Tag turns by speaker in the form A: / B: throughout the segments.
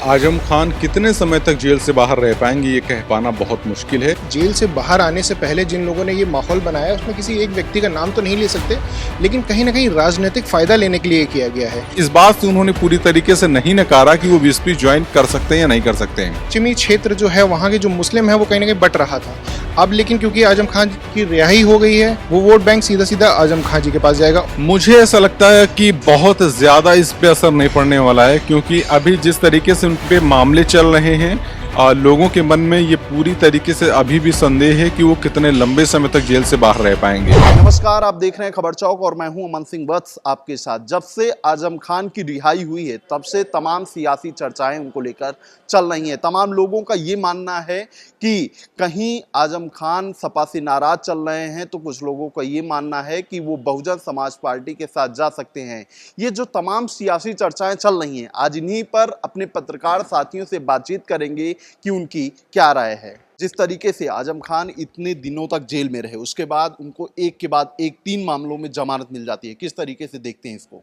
A: आजम खान कितने समय तक जेल से बाहर रह पाएंगे ये कह पाना बहुत मुश्किल है।
B: जेल से बाहर आने से पहले जिन लोगों ने ये माहौल बनाया उसमें किसी एक व्यक्ति का नाम तो नहीं ले सकते, लेकिन कहीं ना कहीं राजनीतिक फायदा लेने के लिए किया गया है।
A: इस बात से उन्होंने पूरी तरीके से नहीं नकारा कि वो बीएसपी ज्वाइन कर सकते हैं या नहीं कर सकते हैं।
B: पश्चिमी क्षेत्र जो है वहाँ के जो मुस्लिम है वो कहीं ना कहीं बट रहा था। अब लेकिन क्योंकि आजम खान की रिहाई हो गई है, वो वोट बैंक सीधा सीधा आजम खान जी के पास जाएगा।
A: मुझे ऐसा लगता है कि बहुत ज्यादा इस पे असर नहीं पड़ने वाला है, क्योंकि अभी जिस तरीके से उन पे मामले चल रहे हैं लोगों के मन में ये पूरी तरीके से अभी भी संदेह है कि वो कितने लंबे समय तक जेल से बाहर रह पाएंगे।
C: नमस्कार, आप देख रहे हैं खबर चौक और मैं हूं अमन सिंह वत्स आपके साथ। जब से आजम खान की रिहाई हुई है तब से तमाम सियासी चर्चाएं उनको लेकर चल रही हैं। तमाम लोगों का ये मानना है कि कहीं आजम खान सपा से नाराज चल रहे हैं, तो कुछ लोगों का ये मानना है कि वो बहुजन समाज पार्टी के साथ जा सकते हैं। ये जो तमाम सियासी चर्चाएं चल रही हैं, आज इन्हीं पर अपने पत्रकार साथियों से बातचीत करेंगे कि उनकी क्या राय है। जिस तरीके से आजम खान इतने दिनों तक जेल में रहे, उसके बाद उनको एक के बाद एक 3 मामलों में जमानत मिल जाती है, किस तरीके से देखते हैं इसको?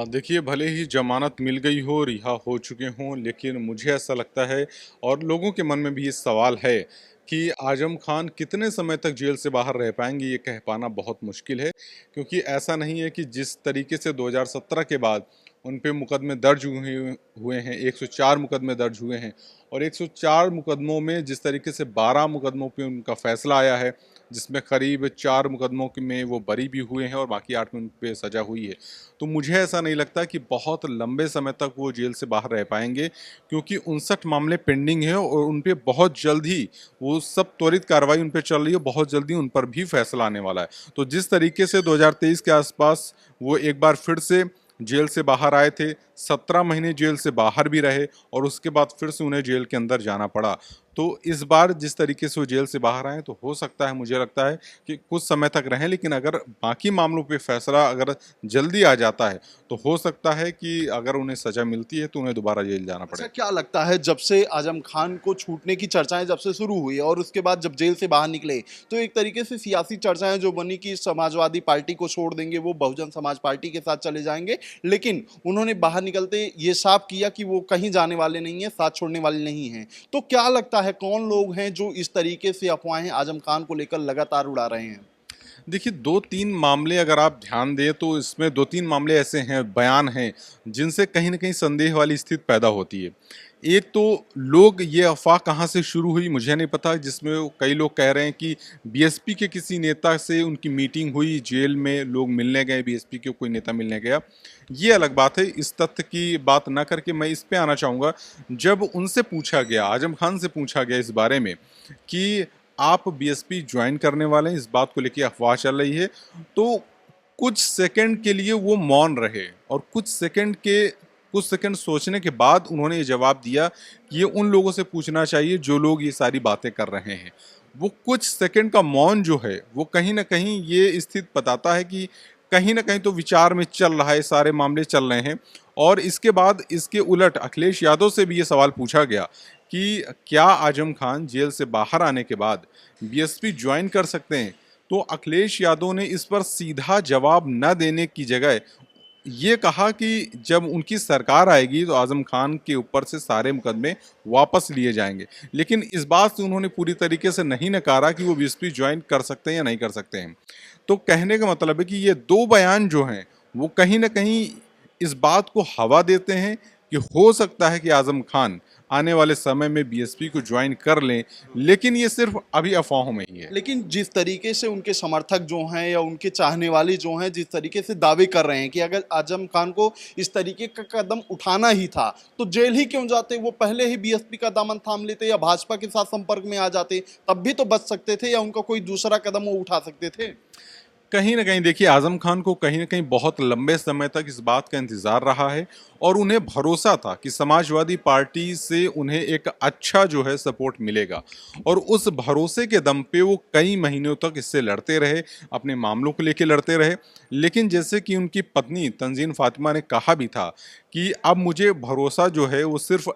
A: देखिए, भले ही जमानत मिल गई हो, रिहा हो चुके हों, लेकिन मुझे ऐसा लगता है और लोगों के मन में भी ये सवाल है कि आजम खान कितने समय तक जेल से बाहर रह पाएंगे ये कह पाना बहुत मुश्किल है। क्योंकि ऐसा नहीं है कि जिस तरीके से 2017 के बाद उन पे मुकदमे दर्ज हुए हैं, 104 मुकदमे दर्ज हुए हैं, और 104 मुकदमों में जिस तरीके से 12 मुकदमों पे उनका फैसला आया है, जिसमें करीब 4 मुकदमों में वो बरी भी हुए हैं और बाकी 8 में उन पे सज़ा हुई है। तो मुझे ऐसा नहीं लगता कि बहुत लंबे समय तक वो जेल से बाहर रह पाएंगे, क्योंकि 59 मामले पेंडिंग हैं और उन पे बहुत जल्द ही वो सब त्वरित कार्रवाई उन पे चल रही है, बहुत जल्दी उन पर भी फैसला आने वाला है। तो जिस तरीके से 2023 के आसपास वो एक बार फिर से जेल से बाहर आए थे, 17 महीने जेल से बाहर भी रहे और उसके बाद फिर से उन्हें जेल के अंदर जाना पड़ा। तो इस बार जिस तरीके से वो जेल से बाहर आए, तो हो सकता है, मुझे लगता है कि कुछ समय तक रहें, लेकिन अगर बाकी मामलों पे फैसला अगर जल्दी आ जाता है तो हो सकता है कि अगर उन्हें सज़ा मिलती है तो उन्हें दोबारा जेल जाना पड़े।
C: अच्छा, क्या लगता है जब से आजम खान को छूटने की चर्चाएं जब से शुरू हुई और उसके बाद जब जेल से बाहर निकले, तो एक तरीके से सियासी चर्चाएं जो बनी कि समाजवादी पार्टी को छोड़ देंगे, वो बहुजन समाज पार्टी के साथ चले जाएंगे, लेकिन उन्होंने बाहर निकलते ये साफ किया कि वो कहीं जाने वाले नहीं हैं, साथ छोड़ने वाले नहीं हैं। तो क्या लगता है कौन लोग हैं जो इस तरीके से अफवाहें आजम खान को लेकर लगातार उड़ा रहे हैं?
A: देखिए, 2-3 मामले अगर आप ध्यान दें तो इसमें 2-3 मामले ऐसे हैं, बयान हैं, जिनसे कहीं न कहीं संदेह वाली स्थिति पैदा होती है। एक तो लोग ये अफ़वाह कहाँ से शुरू हुई मुझे नहीं पता, जिसमें वो कई लोग कह रहे हैं कि बीएसपी के किसी नेता से उनकी मीटिंग हुई, जेल में लोग मिलने गए, बीएसपी के कोई नेता मिलने गया। ये अलग बात है, इस तथ्य की बात ना करके मैं इस पे आना चाहूँगा। जब उनसे पूछा गया, आजम खान से पूछा गया इस बारे में कि आप बीएसपी ज्वाइन करने वाले हैं, इस बात को लेके अफवाह चल रही है, तो कुछ सेकंड के लिए वो मौन रहे और कुछ सेकंड सोचने के बाद उन्होंने ये जवाब दिया कि ये उन लोगों से पूछना चाहिए जो लोग ये सारी बातें कर रहे हैं। वो कुछ सेकंड का मौन जो है, वो कहीं ना कहीं ये स्थिति बताता है कि कहीं ना कहीं तो विचार में चल रहा है, सारे मामले चल रहे हैं। और इसके बाद इसके उलट अखिलेश यादव से भी ये सवाल पूछा गया कि क्या आजम खान जेल से बाहर आने के बाद बीएसपी ज्वाइन कर सकते हैं, तो अखिलेश यादव ने इस पर सीधा जवाब न देने की जगह ये कहा कि जब उनकी सरकार आएगी तो आजम खान के ऊपर से सारे मुकदमे वापस लिए जाएंगे। लेकिन इस बात से उन्होंने पूरी तरीके से नहीं नकारा कि वो बीएसपी ज्वाइन कर सकते हैं या नहीं कर सकते हैं। तो कहने का मतलब है कि ये 2 बयान जो हैं वो कहीं ना कहीं इस बात को हवा देते हैं कि हो सकता है कि आजम खान आने वाले समय में बीएसपी को ज्वाइन कर लें, लेकिन ये सिर्फ अभी अफवाहों में ही है।
C: लेकिन जिस तरीके से उनके समर्थक जो हैं या उनके चाहने वाले जो हैं, जिस तरीके से दावे कर रहे हैं कि अगर आजम खान को इस तरीके का कदम उठाना ही था तो जेल ही क्यों जाते, वो पहले ही बीएसपी का दामन थाम लेते या भाजपा के साथ संपर्क में आ जाते, तब भी तो बच सकते थे, या उनका कोई दूसरा कदम वो उठा सकते थे।
A: कहीं ना कहीं देखिए, आजम खान को कहीं ना कहीं बहुत लंबे समय तक इस बात का इंतजार रहा है और उन्हें भरोसा था कि समाजवादी पार्टी से उन्हें एक अच्छा जो है सपोर्ट मिलेगा, और उस भरोसे के दम पे वो कई महीनों तक इससे लड़ते रहे, अपने मामलों को लेके लड़ते रहे। लेकिन जैसे कि उनकी पत्नी तंजीन फातिमा ने कहा भी था कि अब मुझे भरोसा जो है वो सिर्फ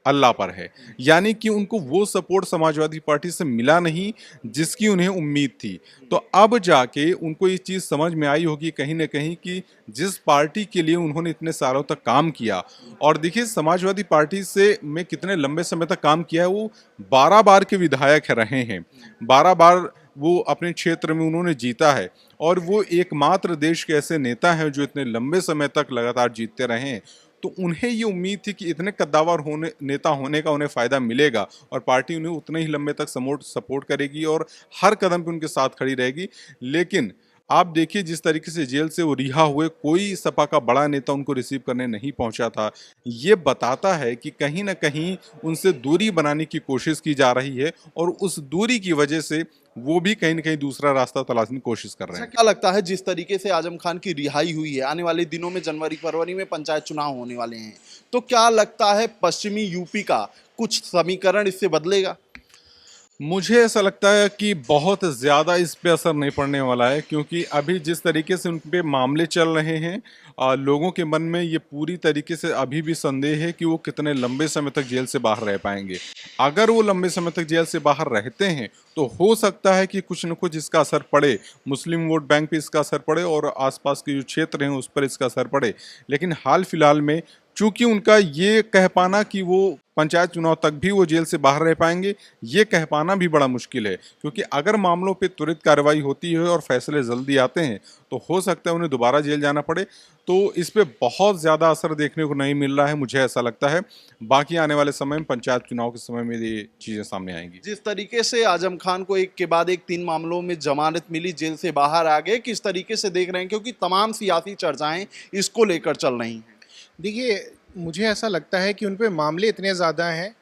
A: अल्लाह पर है। यानी कि उनको वो सपोर्ट समाजवादी पार्टी से मिला नहीं जिसकी उन्हें उम्मीद थी। तो अब जाके उनको ये चीज़ समझ में आई होगी कहीं न कहीं कि जिस पार्टी के लिए उन्होंने इतने सालों तक काम किया, और देखिए समाजवादी पार्टी से में कितने लंबे समय तक काम किया है, वो 12 बार के विधायक रहे हैं। 12 बार वो अपने क्षेत्र में उन्होंने जीता है, और वो एकमात्र देश के ऐसे नेता हैं जो इतने लंबे समय तक लगातार जीतते रहे हैं। तो उन्हें ये उम्मीद थी कि इतने कद्दावर नेता होने का उन्हें फ़ायदा मिलेगा, और पार्टी उन्हें उतने ही लंबे तक सपोर्ट करेगी और हर कदम पे उनके साथ खड़ी रहेगी। लेकिन आप देखिए जिस तरीके से जेल से वो रिहा हुए, कोई सपा का बड़ा नेता उनको रिसीव करने नहीं पहुंचा था। ये बताता है कि कहीं न कहीं उनसे दूरी बनाने की कोशिश की जा रही है, और उस दूरी की वजह से वो भी कहीं न कहीं दूसरा रास्ता तलाशने की कोशिश कर रहे
C: ऐसा
A: हैं।
C: क्या लगता है जिस तरीके से आजम खान की रिहाई हुई है, आने वाले दिनों में जनवरी फरवरी में पंचायत चुनाव होने वाले हैं, तो क्या लगता है पश्चिमी यूपी का कुछ समीकरण इससे बदलेगा?
A: मुझे ऐसा लगता है कि बहुत ज़्यादा इस पे असर नहीं पड़ने वाला है, क्योंकि अभी जिस तरीके से उन पे मामले चल रहे हैं, लोगों के मन में ये पूरी तरीके से अभी भी संदेह है कि वो कितने लंबे समय तक जेल से बाहर रह पाएंगे। अगर वो लंबे समय तक जेल से बाहर रहते हैं तो हो सकता है कि कुछ न कुछ इसका असर पड़े, मुस्लिम वोट बैंक पे इसका असर पड़े और आसपास के जो क्षेत्र हैं उस पर इसका असर पड़े। लेकिन हाल फिलहाल में चूंकि उनका ये कह पाना कि वो पंचायत चुनाव तक भी वो जेल से बाहर रह पाएंगे, ये कह पाना भी बड़ा मुश्किल है, क्योंकि अगर मामलों पे त्वरित कार्रवाई होती है और फैसले जल्दी आते हैं तो हो सकता है उन्हें दोबारा जेल जाना पड़े। तो इस पे बहुत ज़्यादा असर देखने को नहीं मिल रहा है, मुझे ऐसा लगता है। बाकी आने वाले समय में पंचायत चुनाव के समय में ये चीज़ें सामने आएंगी।
C: जिस तरीके से आजम खान को एक के बाद एक 3 मामलों में जमानत मिली, जेल से बाहर आ गए, किस तरीके से देख रहे हैं, क्योंकि तमाम सियासी चर्चाएं इसको लेकर चल रही हैं?
B: देखिए, मुझे ऐसा लगता है कि उन पे मामले इतने ज़्यादा हैं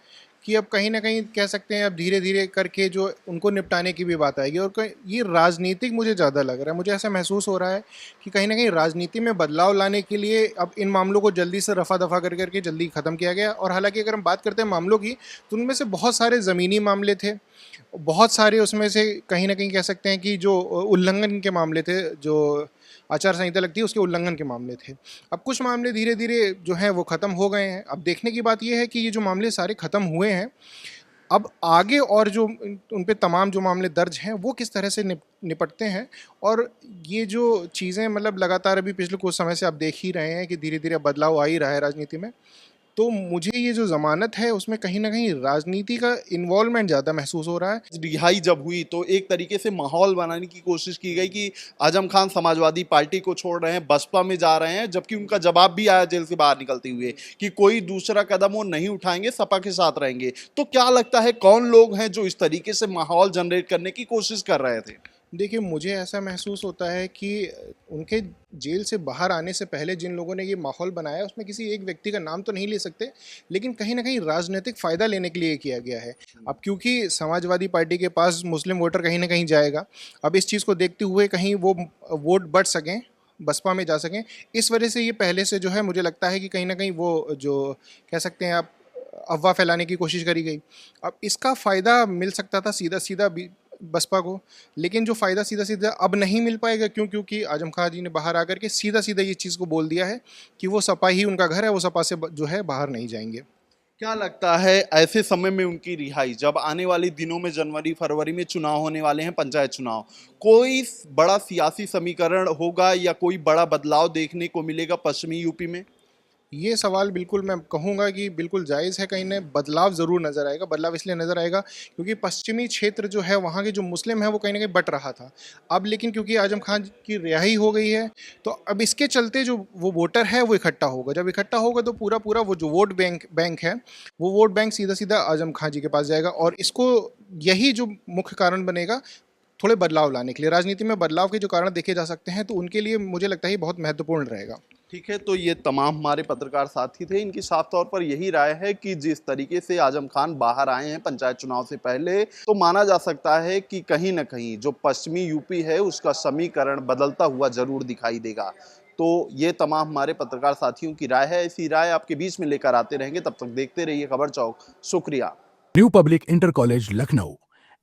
B: कि अब कहीं न कहीं कह सकते हैं अब धीरे-धीरे करके जो उनको निपटाने की भी बात आएगी, और ये राजनीतिक मुझे ज़्यादा लग रहा है। मुझे ऐसा महसूस हो रहा है कि कहीं न कहीं राजनीति में बदलाव लाने के लिए अब इन मामलों को जल्दी से रफ़ा-दफ़ा कर के जल्दी ख़त्म किया गया। और हालाँकि अगर हम बात करते हैं मामलों की, तो उनमें से बहुत सारे ज़मीनी मामले थे, बहुत सारे उसमें से कहीं न कहीं कह सकते हैं कि जो उल्लंघन के मामले थे, जो आचार संहिता लगती है उसके उल्लंघन के मामले थे। अब कुछ मामले धीरे-धीरे जो हैं वो ख़त्म हो गए हैं। अब देखने की बात ये है कि ये जो मामले सारे ख़त्म हुए हैं, अब आगे और जो उन पे तमाम जो मामले दर्ज हैं वो किस तरह से निपटते हैं। और ये जो चीज़ें मतलब लगातार अभी पिछले कुछ समय से आप देख ही रहे हैं कि धीरे-धीरे बदलाव आ ही रहा है राजनीति में। तो मुझे ये जो ज़मानत है उसमें कहीं न कहीं राजनीति का इन्वॉल्वमेंट ज़्यादा महसूस हो रहा है।
C: रिहाई जब हुई तो एक तरीके से माहौल बनाने की कोशिश की गई कि आजम खान समाजवादी पार्टी को छोड़ रहे हैं, बसपा में जा रहे हैं, जबकि उनका जवाब भी आया जेल से बाहर निकलते हुए कि कोई दूसरा कदम वो नहीं उठाएंगे, सपा के साथ रहेंगे। तो क्या लगता है कौन लोग हैं जो इस तरीके से माहौल जनरेट करने की कोशिश कर रहे थे?
B: देखिए, मुझे ऐसा महसूस होता है कि उनके जेल से बाहर आने से पहले जिन लोगों ने ये माहौल बनाया उसमें किसी एक व्यक्ति का नाम तो नहीं ले सकते, लेकिन कहीं न कहीं राजनीतिक फ़ायदा लेने के लिए किया गया है। अब क्योंकि समाजवादी पार्टी के पास मुस्लिम वोटर कहीं न कहीं जाएगा, अब इस चीज़ को देखते हुए कहीं वो वोट बढ़ सकें, बसपा में जा सकें, इस वजह से ये पहले से जो है मुझे लगता है कि कहीं न कहीं वो जो कह सकते हैं आप अफ़वाह फैलाने की कोशिश करी गई। अब इसका फ़ायदा मिल सकता था सीधा-सीधा बसपा को, लेकिन जो फ़ायदा सीधा-सीधा अब नहीं मिल पाएगा, क्योंकि आजम खान जी ने बाहर आकर के सीधा-सीधा ये चीज़ को बोल दिया है कि वो सपा ही उनका घर है, वो सपा से जो है बाहर नहीं जाएंगे।
C: क्या लगता है ऐसे समय में उनकी रिहाई, जब आने वाले दिनों में जनवरी फरवरी में चुनाव होने वाले हैं, पंचायत चुनाव, कोई बड़ा सियासी समीकरण होगा या कोई बड़ा बदलाव देखने को मिलेगा पश्चिमी यूपी में?
B: ये सवाल बिल्कुल मैं कहूँगा कि बिल्कुल जायज़ है। कहीं न बदलाव ज़रूर नज़र आएगा। बदलाव इसलिए नज़र आएगा क्योंकि पश्चिमी क्षेत्र जो है वहाँ के जो मुस्लिम हैं वो कहीं न कहीं बँट रहा था। अब लेकिन क्योंकि आज़म खान की रिहाई हो गई है, तो अब इसके चलते जो वो वोटर है वो इकट्ठा होगा। जब इकट्ठा होगा तो पूरा वो जो वोट बैंक है, वो वोट बैंक सीधा-सीधा आज़म खान जी के पास जाएगा, और इसको यही जो मुख्य कारण बनेगा थोड़े बदलाव लाने के लिए। राजनीति में बदलाव के जो कारण देखे जा सकते हैं, तो उनके लिए मुझे लगता है ये बहुत महत्वपूर्ण रहेगा।
C: ठीक है, तो ये तमाम हमारे पत्रकार साथी थे। इनकी साफ तौर पर यही राय है कि जिस तरीके से आजम खान बाहर आए हैं पंचायत चुनाव से पहले, तो माना जा सकता है कि कहीं न कहीं जो पश्चिमी यूपी है उसका समीकरण बदलता हुआ जरूर दिखाई देगा। तो ये तमाम हमारे पत्रकार साथियों की राय है। ऐसी राय आपके बीच में लेकर आते रहेंगे। तब तक देखते रहिए खबर चौक। शुक्रिया।
D: New public inter college Lucknow,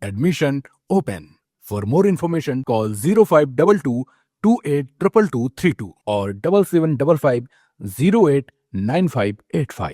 D: admission open. For more information call 0522 282232 और 7755 089585।